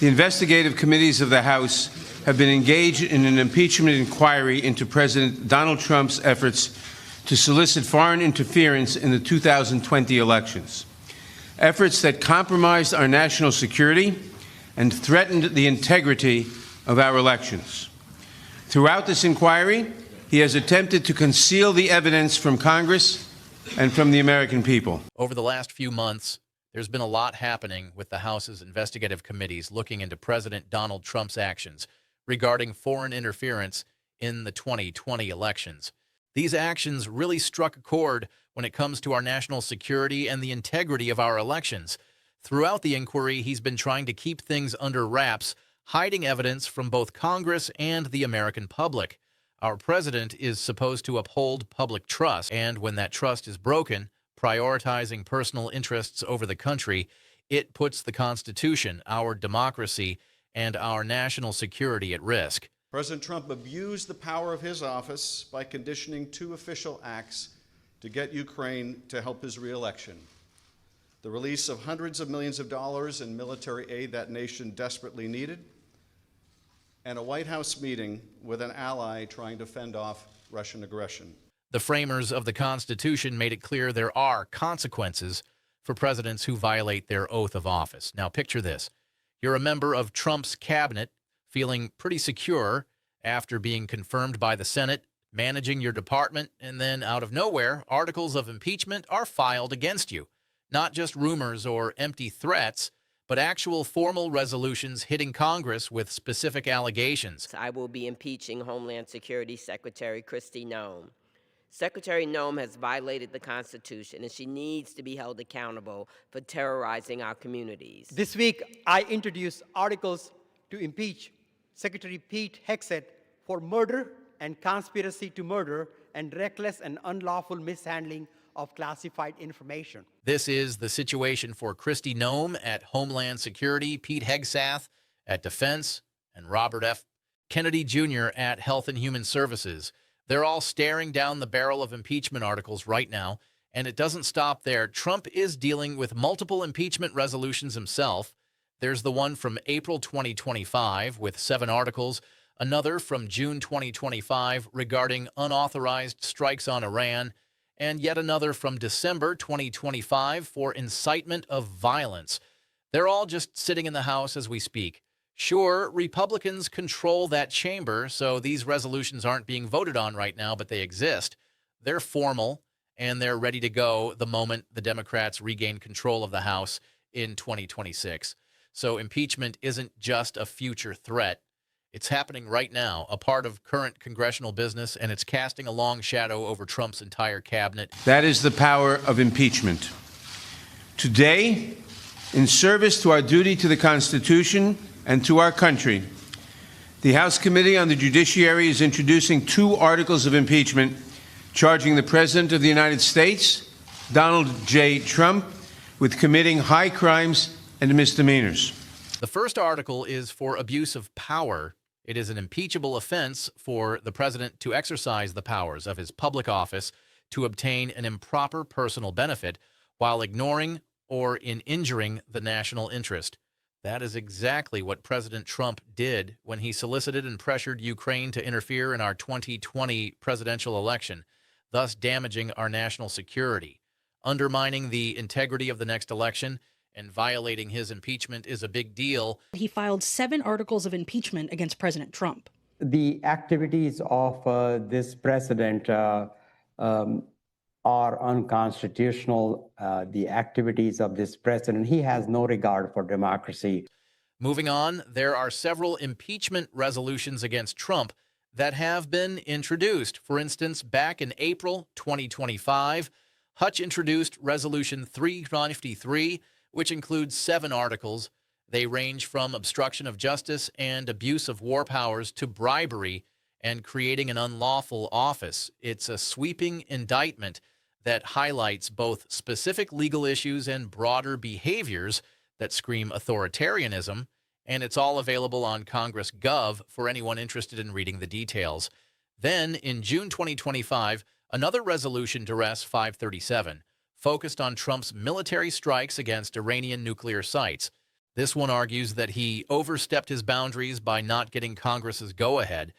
The investigative committees of the House have been engaged in an impeachment inquiry into President Donald Trump's efforts to solicit foreign interference in the 2020 elections, efforts that compromised our national security and threatened the integrity of our elections. Throughout this inquiry, he has attempted to conceal the evidence from Congress and from the American people. Over the last few months, there's been a lot happening with the House's investigative committees looking into President Donald Trump's actions regarding foreign interference in the 2020 elections. These actions really struck a chord when it comes to our national security and the integrity of our elections. Throughout the inquiry, he's been trying to keep things under wraps, hiding evidence from both Congress and the American public. Our president is supposed to uphold public trust, and when that trust is broken, prioritizing personal interests over the country, it puts the Constitution, our democracy, and our national security at risk. President Trump abused the power of his office by conditioning 2 official acts to get Ukraine to help his re-election: the release of hundreds of millions of dollars in military aid that nation desperately needed, and a White House meeting with an ally trying to fend off Russian aggression. The framers of the Constitution made it clear there are consequences for presidents who violate their oath of office. Now picture this. You're a member of Trump's cabinet, feeling pretty secure after being confirmed by the Senate, managing your department, and then out of nowhere, articles of impeachment are filed against you. Not just rumors or empty threats, but actual formal resolutions hitting Congress with specific allegations. I will be impeaching Homeland Security Secretary Kristi Noem. Secretary Noem has violated the Constitution, and she needs to be held accountable for terrorizing our communities. This week, I introduced articles to impeach Secretary Pete Hegseth for murder and conspiracy to murder and reckless and unlawful mishandling of classified information. This is the situation for Kristi Noem at Homeland Security, Pete Hegseth at Defense, and Robert F. Kennedy Jr. at Health and Human Services. They're all staring down the barrel of impeachment articles right now, and it doesn't stop there. Trump is dealing with multiple impeachment resolutions himself. There's the one from April 2025 with 7 articles, another from June 2025 regarding unauthorized strikes on Iran, and yet another from December 2025 for incitement of violence. They're all just sitting in the House as we speak. Sure, Republicans control that chamber, so these resolutions aren't being voted on right now, but they exist. They're formal, and they're ready to go the moment the Democrats regain control of the House in 2026. So impeachment isn't just a future threat. It's happening right now, a part of current congressional business, and it's casting a long shadow over Trump's entire cabinet. That is the power of impeachment. Today, in service to our duty to the Constitution and to our country, the House Committee on the Judiciary is introducing 2 articles of impeachment charging the President of the United States, Donald J. Trump, with committing high crimes and misdemeanors. The first article is for abuse of power. It is an impeachable offense for the president to exercise the powers of his public office to obtain an improper personal benefit while ignoring or in injuring the national interest. That is exactly what President Trump did when he solicited and pressured Ukraine to interfere in our 2020 presidential election, thus damaging our national security. Undermining the integrity of the next election and violating his impeachment is a big deal. He filed 7 articles of impeachment against President Trump. The activities of this president are unconstitutional. The activities of this president, he has no regard for democracy. Moving on, there are several impeachment resolutions against Trump that have been introduced. For instance, back in April 2025, Hutch introduced Resolution 353, which includes 7 articles. They range from obstruction of justice and abuse of war powers to bribery and creating an unlawful office. It's a sweeping indictment that highlights both specific legal issues and broader behaviors that scream authoritarianism, and it's all available on Congress Gov for anyone interested in reading the details. Then, in June 2025, another resolution, Duress 537, focused on Trump's military strikes against Iranian nuclear sites. This one argues that he overstepped his boundaries by not getting Congress's go-ahead,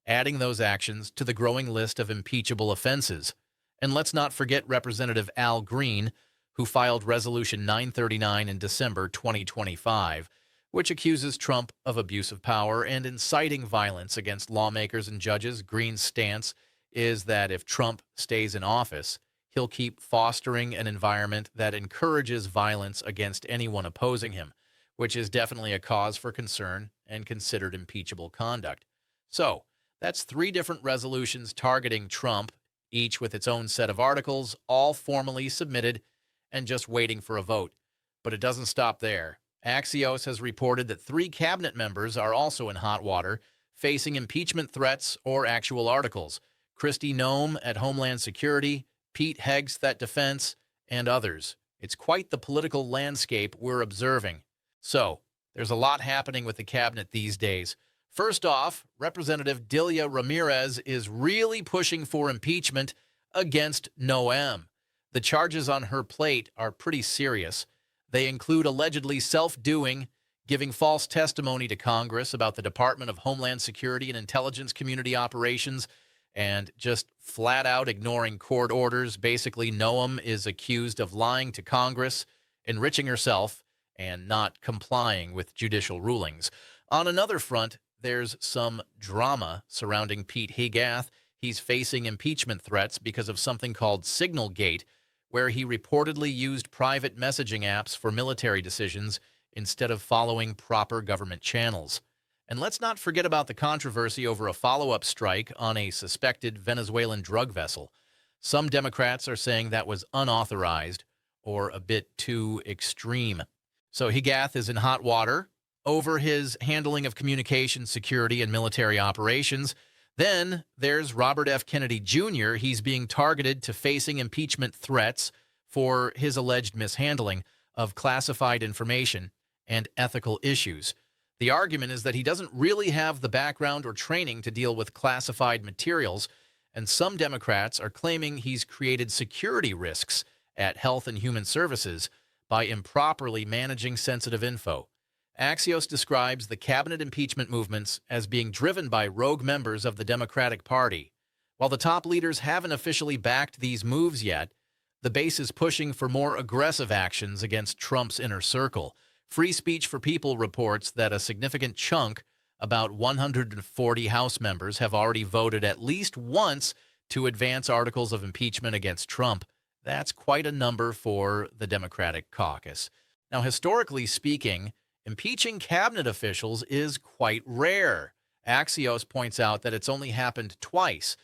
adding those actions to the growing list of impeachable offenses. And let's not forget Representative Al Green, who filed Resolution 939 in December 2025, which accuses Trump of abuse of power and inciting violence against lawmakers and judges. Green's stance is that if Trump stays in office, he'll keep fostering an environment that encourages violence against anyone opposing him, which is definitely a cause for concern and considered impeachable conduct. So, that's 3 different resolutions targeting Trump, each with its own set of articles, all formally submitted and just waiting for a vote. But it doesn't stop there. Axios has reported that 3 cabinet members are also in hot water, facing impeachment threats or actual articles. Kristi Noem at Homeland Security, Pete Hegseth at Defense, and others. It's quite the political landscape we're observing. So, there's a lot happening with the cabinet these days. First off, Representative Delia Ramirez is really pushing for impeachment against Noem. The charges on her plate are pretty serious. They include allegedly self-doing, giving false testimony to Congress about the Department of Homeland Security and Intelligence Community operations, and just flat-out ignoring court orders. Basically, Noem is accused of lying to Congress, enriching herself, and not complying with judicial rulings. On another front, there's some drama surrounding Pete Hegseth. He's facing impeachment threats because of something called Signalgate, where he reportedly used private messaging apps for military decisions instead of following proper government channels. And let's not forget about the controversy over a follow-up strike on a suspected Venezuelan drug vessel. Some Democrats are saying that was unauthorized or a bit too extreme. So Hegseth is in hot water over his handling of communication security and military operations. Then there's Robert F. Kennedy Jr. He's being targeted to facing impeachment threats for his alleged mishandling of classified information and ethical issues. The argument is that he doesn't really have the background or training to deal with classified materials, and some Democrats are claiming he's created security risks at Health and Human Services by improperly managing sensitive info. Axios describes the cabinet impeachment movements as being driven by rogue members of the Democratic Party. While the top leaders haven't officially backed these moves yet, the base is pushing for more aggressive actions against Trump's inner circle. Free Speech for People reports that a significant chunk, about 140 House members, have already voted at least once to advance articles of impeachment against Trump. That's quite a number for the Democratic caucus. Now, historically speaking, impeaching cabinet officials is quite rare. Axios points out that it's only happened twice.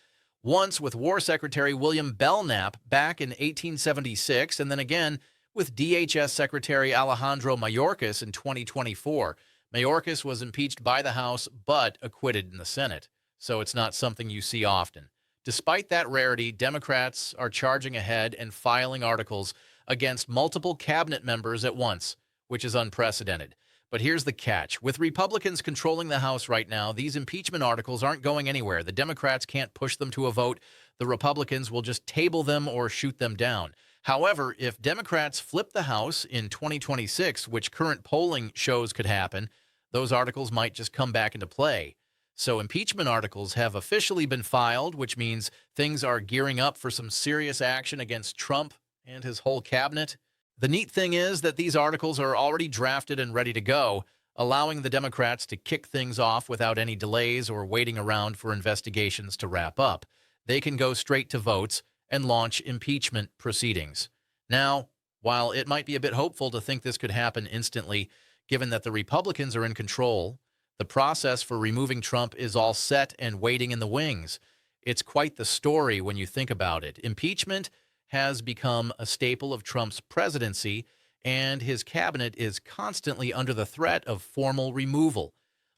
Once with War Secretary William Belknap back in 1876, and then again with DHS Secretary Alejandro Mayorkas in 2024. Mayorkas was impeached by the House but acquitted in the Senate, so it's not something you see often. Despite that rarity, Democrats are charging ahead and filing articles against multiple cabinet members at once, which is unprecedented. But here's the catch. With Republicans controlling the House right now, these impeachment articles aren't going anywhere. The Democrats can't push them to a vote. The Republicans will just table them or shoot them down. However, if Democrats flip the House in 2026, which current polling shows could happen, those articles might just come back into play. So impeachment articles have officially been filed, which means things are gearing up for some serious action against Trump and his whole cabinet. The neat thing is that these articles are already drafted and ready to go, allowing the Democrats to kick things off without any delays or waiting around for investigations to wrap up. They can go straight to votes and launch impeachment proceedings. Now, while it might be a bit hopeful to think this could happen instantly, given that the Republicans are in control, the process for removing Trump is all set and waiting in the wings. It's quite the story when you think about it. Impeachment has become a staple of Trump's presidency, and his cabinet is constantly under the threat of formal removal.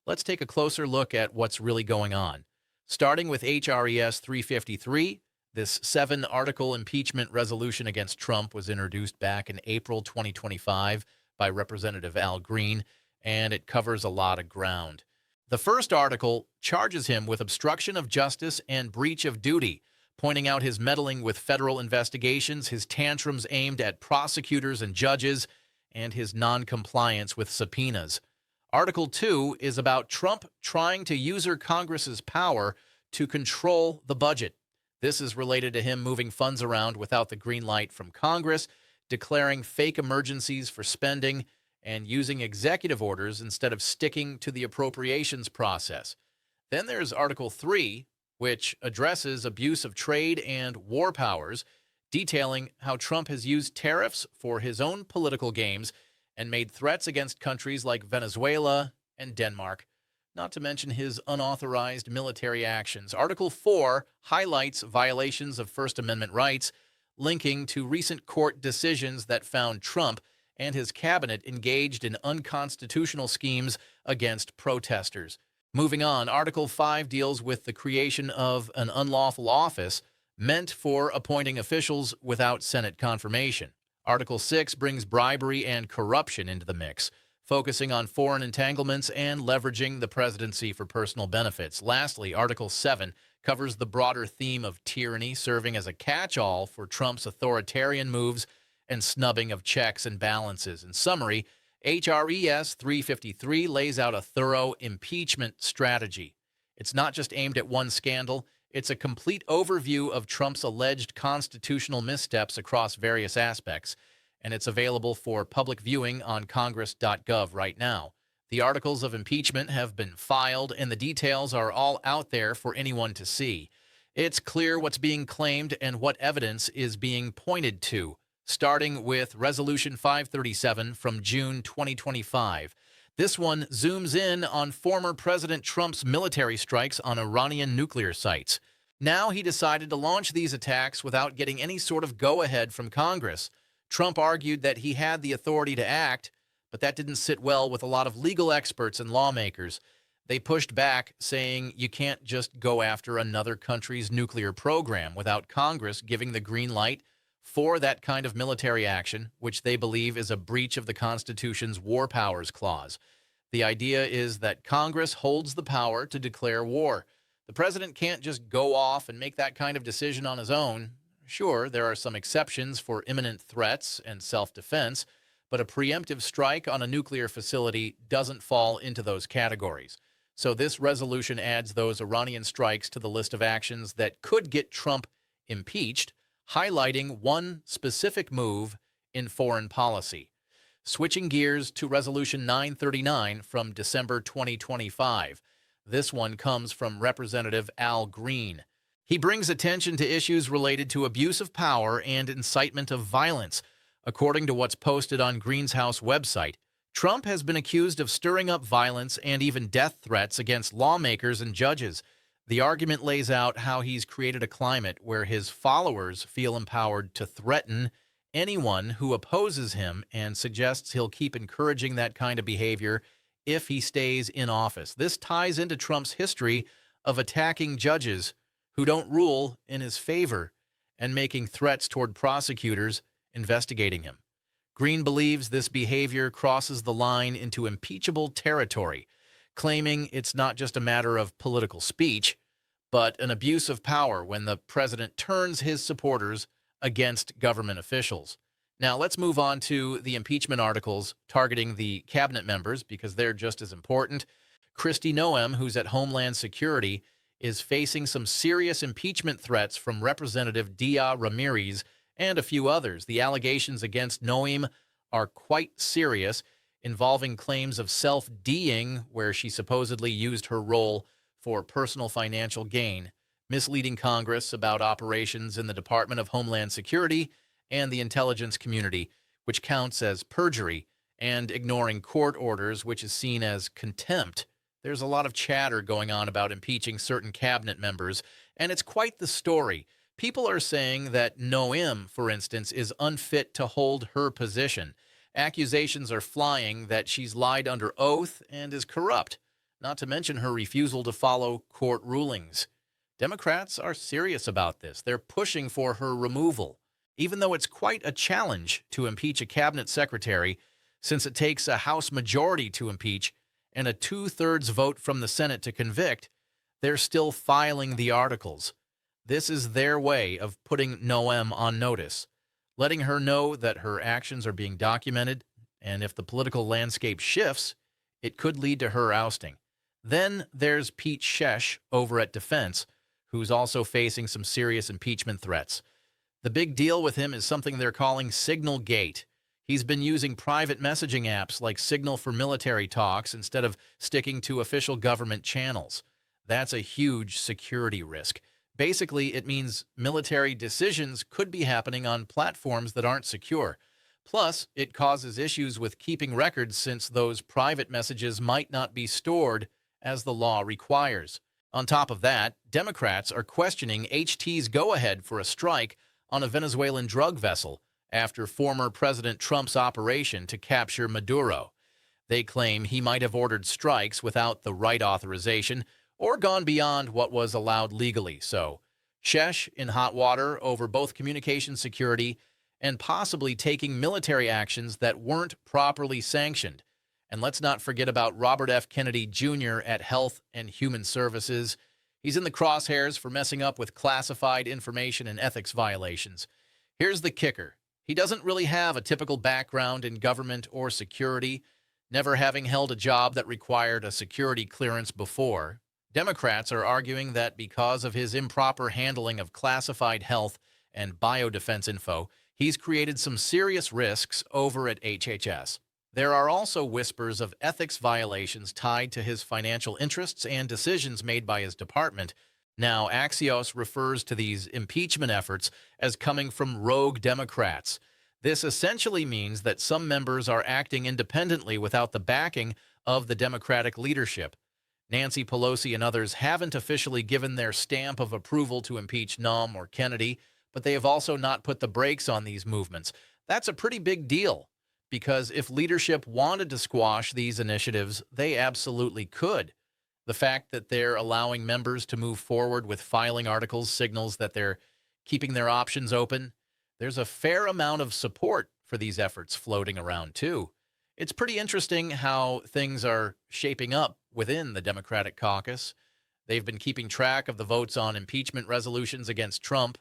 Let's take a closer look at what's really going on. Starting with HRES 353, this 7-article impeachment resolution against Trump was introduced back in April 2025 by Representative Al Green, and it covers a lot of ground. The first article charges him with obstruction of justice and breach of duty, pointing out his meddling with federal investigations, his tantrums aimed at prosecutors and judges, and his non-compliance with subpoenas. Article 2 is about Trump trying to usurp Congress's power to control the budget. This is related to him moving funds around without the green light from Congress, declaring fake emergencies for spending, and using executive orders instead of sticking to the appropriations process. Then there's Article 3, which addresses abuse of trade and war powers, detailing how Trump has used tariffs for his own political games and made threats against countries like Venezuela and Denmark, not to mention his unauthorized military actions. Article 4 highlights violations of First Amendment rights, linking to recent court decisions that found Trump and his cabinet engaged in unconstitutional schemes against protesters. Moving on, Article 5 deals with the creation of an unlawful office meant for appointing officials without Senate confirmation. Article 6 brings bribery and corruption into the mix, focusing on foreign entanglements and leveraging the presidency for personal benefits. Lastly, Article 7 covers the broader theme of tyranny, serving as a catch-all for Trump's authoritarian moves and snubbing of checks and balances. In summary, HRES 353 lays out a thorough impeachment strategy. It's not just aimed at one scandal. It's a complete overview of Trump's alleged constitutional missteps across various aspects, and it's available for public viewing on congress.gov right now. The articles of impeachment have been filed, and the details are all out there for anyone to see. It's clear what's being claimed and what evidence is being pointed to, starting with Resolution 537 from June 2025. This one zooms in on former President Trump's military strikes on Iranian nuclear sites. Now he decided to launch these attacks without getting any sort of go-ahead from Congress. Trump argued that he had the authority to act, but that didn't sit well with a lot of legal experts and lawmakers. They pushed back, saying you can't just go after another country's nuclear program without Congress giving the green light for that kind of military action, which they believe is a breach of the Constitution's War Powers Clause. The idea is that Congress holds the power to declare war. The president can't just go off and make that kind of decision on his own. Sure, there are some exceptions for imminent threats and self-defense, but a preemptive strike on a nuclear facility doesn't fall into those categories. So this resolution adds those Iranian strikes to the list of actions that could get Trump impeached, highlighting one specific move in foreign policy. Switching gears to Resolution 939 from December 2025. This one comes from Representative Al Green. He brings attention to issues related to abuse of power and incitement of violence. According to what's posted on Green's House website, Trump has been accused of stirring up violence and even death threats against lawmakers and judges. The argument lays out how he's created a climate where his followers feel empowered to threaten anyone who opposes him and suggests he'll keep encouraging that kind of behavior if he stays in office. This ties into Trump's history of attacking judges who don't rule in his favor and making threats toward prosecutors investigating him. Green believes this behavior crosses the line into impeachable territory, claiming it's not just a matter of political speech, but an abuse of power when the president turns his supporters against government officials. Now, let's move on to the impeachment articles targeting the cabinet members because they're just as important. Kristi Noem, who's at Homeland Security, is facing some serious impeachment threats from Representative Dia Ramirez and a few others. The allegations against Noem are quite serious, involving claims of self-D'ing, where she supposedly used her role for personal financial gain, misleading Congress about operations in the Department of Homeland Security and the intelligence community, which counts as perjury, and ignoring court orders, which is seen as contempt. There's a lot of chatter going on about impeaching certain cabinet members, and it's quite the story. People are saying that Noem, for instance, is unfit to hold her position. Accusations are flying that she's lied under oath and is corrupt, not to mention her refusal to follow court rulings. Democrats are serious about this. They're pushing for her removal, even though it's quite a challenge to impeach a cabinet secretary, since it takes a House majority to impeach and a 2/3 vote from the Senate to convict. They're still filing the articles. This is their way of putting Noem on notice, letting her know that her actions are being documented And if the political landscape shifts, it could lead to her ousting. Then there's Pete Shesh over at Defense, who's also facing some serious impeachment threats. The big deal with him is something they're calling Signal Gate. He's been using private messaging apps like Signal for military talks instead of sticking to official government channels. That's a huge security risk. Basically, it means military decisions could be happening on platforms that aren't secure. Plus, it causes issues with keeping records since those private messages might not be stored as the law requires. On top of that, Democrats are questioning HT's go-ahead for a strike on a Venezuelan drug vessel after former President Trump's operation to capture Maduro. They claim he might have ordered strikes without the right authorization or gone beyond what was allowed legally. So, Shesh in hot water over both communication security and possibly taking military actions that weren't properly sanctioned. And let's not forget about Robert F. Kennedy Jr. at Health and Human Services. He's in the crosshairs for messing up with classified information and ethics violations. Here's the kicker. He doesn't really have a typical background in government or security, never having held a job that required a security clearance before. Democrats are arguing that because of his improper handling of classified health and biodefense info, he's created some serious risks over at HHS. There are also whispers of ethics violations tied to his financial interests and decisions made by his department. Now, Axios refers to these impeachment efforts as coming from rogue Democrats. This essentially means that some members are acting independently without the backing of the Democratic leadership. Nancy Pelosi and others haven't officially given their stamp of approval to impeach Noem or Kennedy, but they have also not put the brakes on these movements. That's a pretty big deal, because if leadership wanted to squash these initiatives, they absolutely could. The fact that they're allowing members to move forward with filing articles signals that they're keeping their options open. There's a fair amount of support for these efforts floating around, too. It's pretty interesting how things are shaping up within the Democratic caucus. They've been keeping track of the votes on impeachment resolutions against Trump,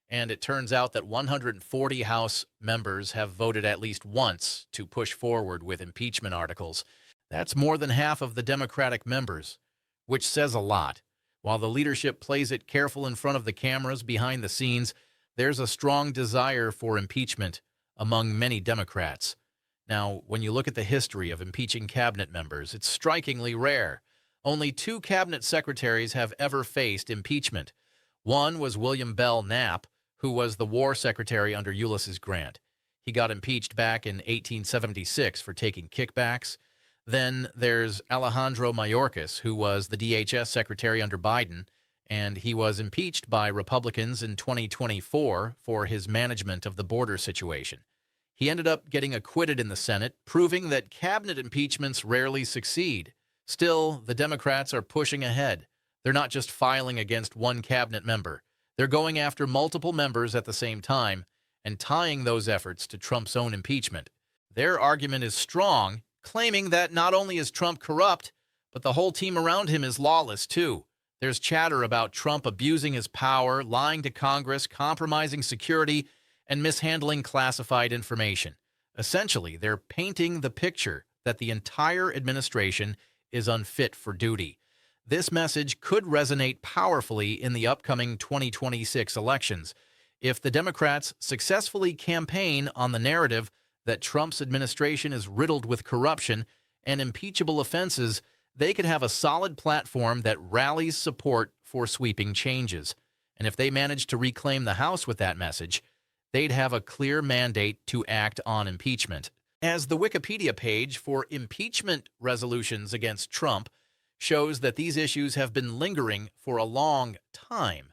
and it turns out that 140 House members have voted at least once to push forward with impeachment articles. That's more than half of the Democratic members, which says a lot. While the leadership plays it careful in front of the cameras behind the scenes, there's a strong desire for impeachment among many Democrats. Now, when you look at the history of impeaching cabinet members, it's strikingly rare. Only 2 cabinet secretaries have ever faced impeachment. One was William Bell Knapp, who was the war secretary under Ulysses Grant. He got impeached back in 1876 for taking kickbacks. Then there's Alejandro Mayorkas, who was the DHS secretary under Biden, and he was impeached by Republicans in 2024 for his management of the border situation. He ended up getting acquitted in the Senate, proving that cabinet impeachments rarely succeed. Still, the Democrats are pushing ahead. They're not just filing against one cabinet member. They're going after multiple members at the same time and tying those efforts to Trump's own impeachment. Their argument is strong, claiming that not only is Trump corrupt, but the whole team around him is lawless, too. There's chatter about Trump abusing his power, lying to Congress, compromising security, and mishandling classified information. Essentially, they're painting the picture that the entire administration is unfit for duty. This message could resonate powerfully in the upcoming 2026 elections. If the Democrats successfully campaign on the narrative that Trump's administration is riddled with corruption and impeachable offenses, they could have a solid platform that rallies support for sweeping changes. And if they manage to reclaim the House with that message, they'd have a clear mandate to act on impeachment. As the Wikipedia page for impeachment resolutions against Trump shows that these issues have been lingering for a long time.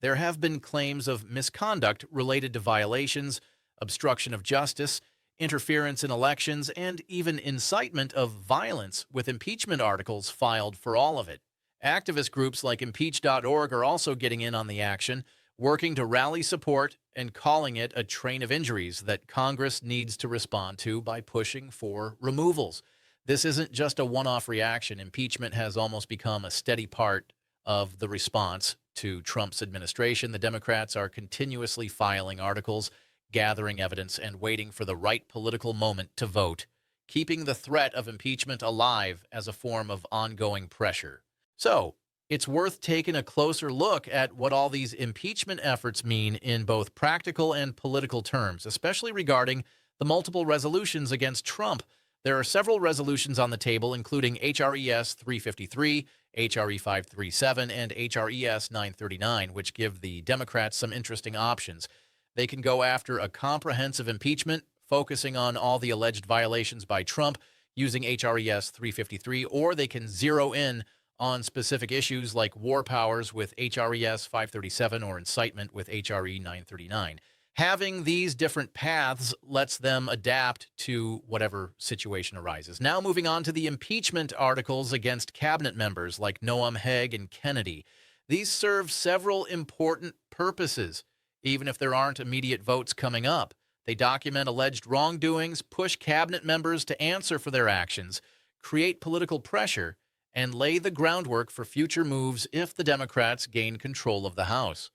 There have been claims of misconduct related to violations, obstruction of justice, interference in elections, and even incitement of violence, with impeachment articles filed for all of it. Activist groups like impeach.org are also getting in on the action, working to rally support and calling it a train of injuries that Congress needs to respond to by pushing for removals. This isn't just a one-off reaction. Impeachment has almost become a steady part of the response to Trump's administration. The Democrats are continuously filing articles, gathering evidence, and waiting for the right political moment to vote. keeping the threat of impeachment alive as a form of ongoing pressure. So, it's worth taking a closer look at what all these impeachment efforts mean in both practical and political terms, especially regarding the multiple resolutions against Trump. There are several resolutions on the table, including HRES 353, HRE 537, and HRES 939, which give the Democrats some interesting options. They can go after a comprehensive impeachment, focusing on all the alleged violations by Trump using HRES 353, or they can zero in on specific issues like war powers with HRES 537 or incitement with HRE 939. Having these different paths lets them adapt to whatever situation arises. Now moving on to the impeachment articles against cabinet members like Noam, Haig, and Kennedy. These serve several important purposes, even if there aren't immediate votes coming up. They document alleged wrongdoings, push cabinet members to answer for their actions, create political pressure, and lay the groundwork for future moves if the Democrats gain control of the House.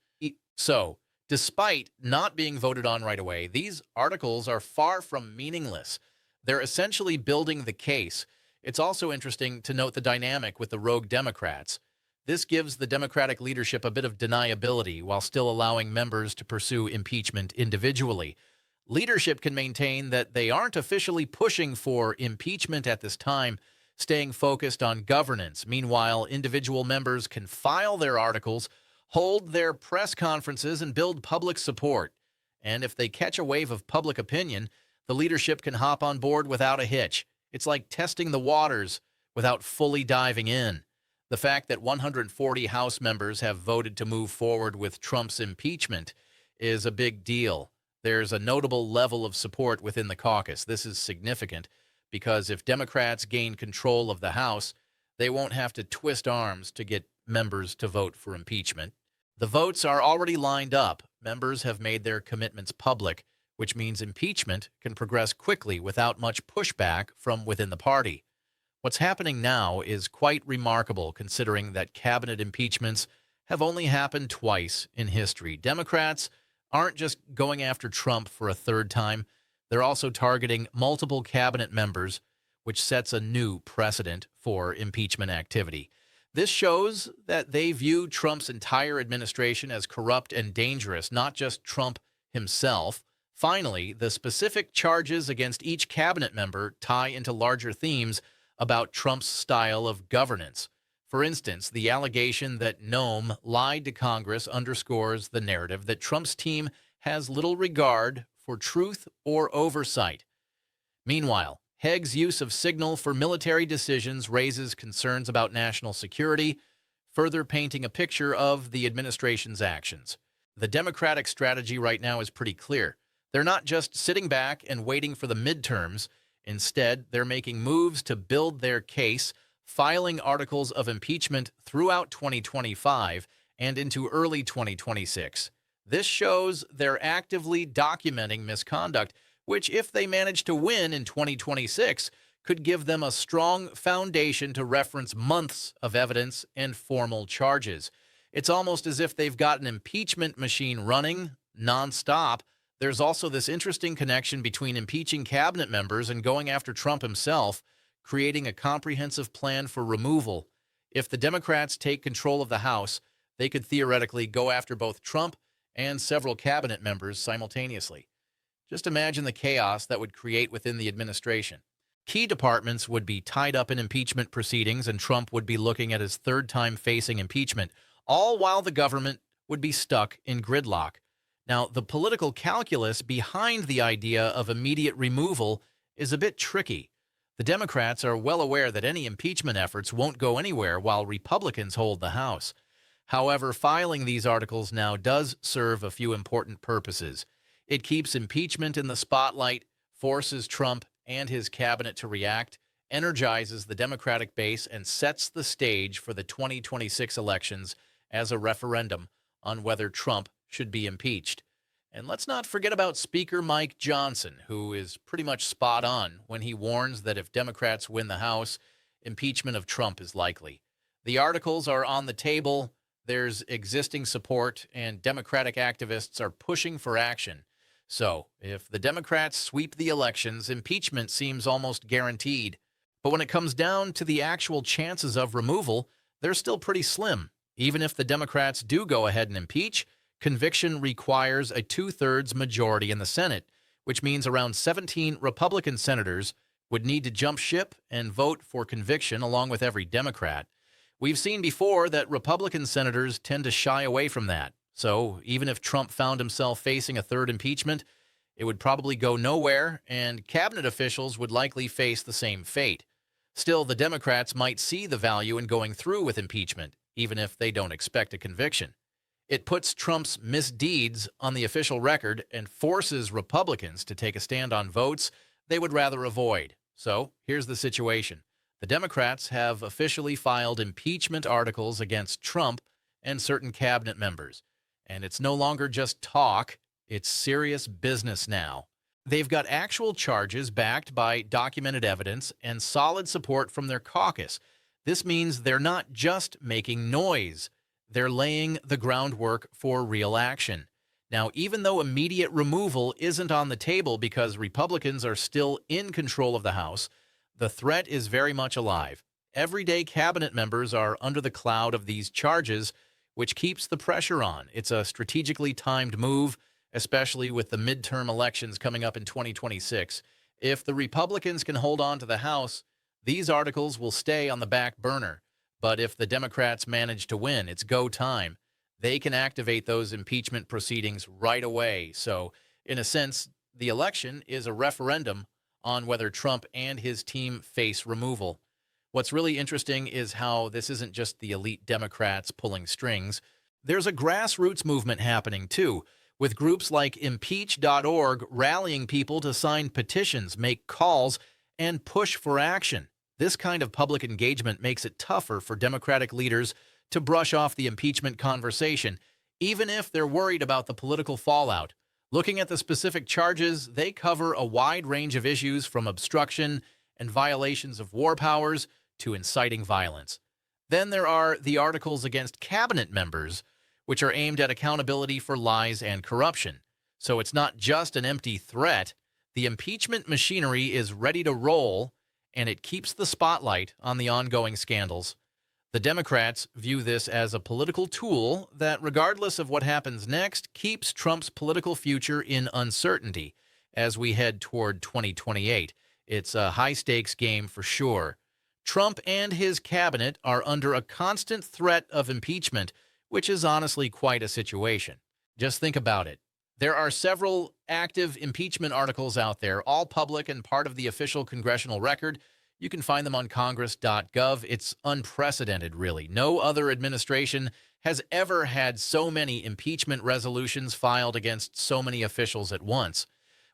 So, despite not being voted on right away, these articles are far from meaningless. They're essentially building the case. It's also interesting to note the dynamic with the rogue Democrats. This gives the Democratic leadership a bit of deniability while still allowing members to pursue impeachment individually. Leadership can maintain that they aren't officially pushing for impeachment at this time, staying focused on governance. Meanwhile, individual members can file their articles, hold their press conferences, and build public support. And if they catch a wave of public opinion, the leadership can hop on board without a hitch. It's like testing the waters without fully diving in. The fact that 140 House members have voted to move forward with Trump's impeachment is a big deal. There's a notable level of support within the caucus. This is significant because if Democrats gain control of the House, they won't have to twist arms to get members to vote for impeachment. The votes are already lined up. Members have made their commitments public, which means impeachment can progress quickly without much pushback from within the party. What's happening now is quite remarkable considering that cabinet impeachments have only happened twice in history. Democrats aren't just going after Trump for a third time. They're also targeting multiple cabinet members, which sets a new precedent for impeachment activity. This shows that they view Trump's entire administration as corrupt and dangerous, not just Trump himself. Finally, the specific charges against each cabinet member tie into larger themes about Trump's style of governance. For instance, the allegation that Noam lied to Congress underscores the narrative that Trump's team has little regard for truth or oversight. Meanwhile, Haig's use of signal for military decisions raises concerns about national security, further painting a picture of the administration's actions. The Democratic strategy right now is pretty clear. They're not just sitting back and waiting for the midterms. Instead, they're making moves to build their case, filing articles of impeachment throughout 2025 and into early 2026. This shows they're actively documenting misconduct, which, if they manage to win in 2026, could give them a strong foundation to reference months of evidence and formal charges. It's almost as if they've got an impeachment machine running nonstop. There's also this interesting connection between impeaching cabinet members and going after Trump himself, creating a comprehensive plan for removal. If the Democrats take control of the House, they could theoretically go after both Trump and several cabinet members simultaneously. Just imagine the chaos that would create within the administration. Key departments would be tied up in impeachment proceedings, and Trump would be looking at his third time facing impeachment, all while the government would be stuck in gridlock. Now, the political calculus behind the idea of immediate removal is a bit tricky. The Democrats are well aware that any impeachment efforts won't go anywhere while Republicans hold the House. However, filing these articles now does serve a few important purposes. It keeps impeachment in the spotlight, forces Trump and his cabinet to react, energizes the Democratic base, and sets the stage for the 2026 elections as a referendum on whether Trump should be impeached. And let's not forget about Speaker Mike Johnson, who is pretty much spot on when he warns that if Democrats win the House, impeachment of Trump is likely. The articles are on the table. There's existing support, and Democratic activists are pushing for action. So, if the Democrats sweep the elections, impeachment seems almost guaranteed. But when it comes down to the actual chances of removal, they're still pretty slim. Even if the Democrats do go ahead and impeach, conviction requires a two-thirds majority in the Senate, which means around 17 Republican senators would need to jump ship and vote for conviction along with every Democrat. We've seen before that Republican senators tend to shy away from that. So even if Trump found himself facing a third impeachment, it would probably go nowhere, and cabinet officials would likely face the same fate. Still, the Democrats might see the value in going through with impeachment, even if they don't expect a conviction. It puts Trump's misdeeds on the official record and forces Republicans to take a stand on votes they would rather avoid. So here's the situation. The Democrats have officially filed impeachment articles against Trump and certain cabinet members. And it's no longer just talk, it's serious business now. They've got actual charges backed by documented evidence and solid support from their caucus. This means they're not just making noise. They're laying the groundwork for real action. Now, even though immediate removal isn't on the table because Republicans are still in control of the House, the threat is very much alive. Everyday cabinet members are under the cloud of these charges, which keeps the pressure on. It's a strategically timed move, especially with the midterm elections coming up in 2026. If the Republicans can hold on to the House, these articles will stay on the back burner. But if the Democrats manage to win, it's go time. They can activate those impeachment proceedings right away. So, in a sense, the election is a referendum on whether Trump and his team face removal. What's really interesting is how this isn't just the elite Democrats pulling strings. There's a grassroots movement happening, too, with groups like impeach.org rallying people to sign petitions, make calls, and push for action. This kind of public engagement makes it tougher for Democratic leaders to brush off the impeachment conversation, even if they're worried about the political fallout. Looking at the specific charges, they cover a wide range of issues from obstruction and violations of war powers to inciting violence. Then there are the articles against cabinet members, which are aimed at accountability for lies and corruption. So it's not just an empty threat. The impeachment machinery is ready to roll, and it keeps the spotlight on the ongoing scandals. The Democrats view this as a political tool that, regardless of what happens next, keeps Trump's political future in uncertainty as we head toward 2028. It's a high-stakes game for sure. Trump and his cabinet are under a constant threat of impeachment, which is honestly quite a situation. Just think about it. There are several active impeachment articles out there, all public and part of the official congressional record. You can find them on congress.gov. It's unprecedented, really. No other administration has ever had so many impeachment resolutions filed against so many officials at once.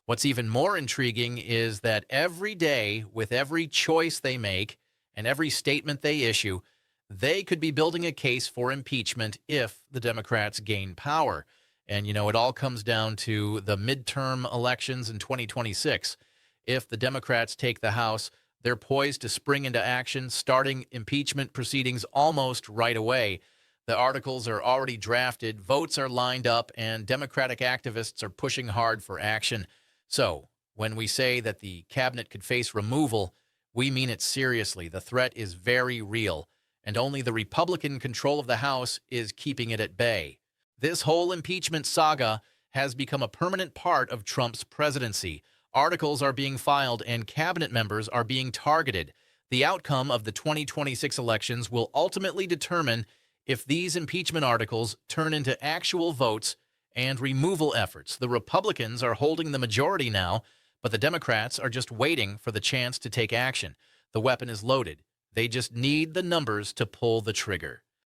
What's even more intriguing is that every day, with every choice they make and every statement they issue, they could be building a case for impeachment if the Democrats gain power. And, you know, it all comes down to the midterm elections in 2026. If the Democrats take the House, they're poised to spring into action, starting impeachment proceedings almost right away. The articles are already drafted, votes are lined up, and Democratic activists are pushing hard for action. So, when we say that the cabinet could face removal, we mean it seriously. The threat is very real, and only the Republican control of the House is keeping it at bay. This whole impeachment saga has become a permanent part of Trump's presidency. Articles are being filed and cabinet members are being targeted. The outcome of the 2026 elections will ultimately determine if these impeachment articles turn into actual votes and removal efforts. The Republicans are holding the majority now, but the Democrats are just waiting for the chance to take action. The weapon is loaded. They just need the numbers to pull the trigger.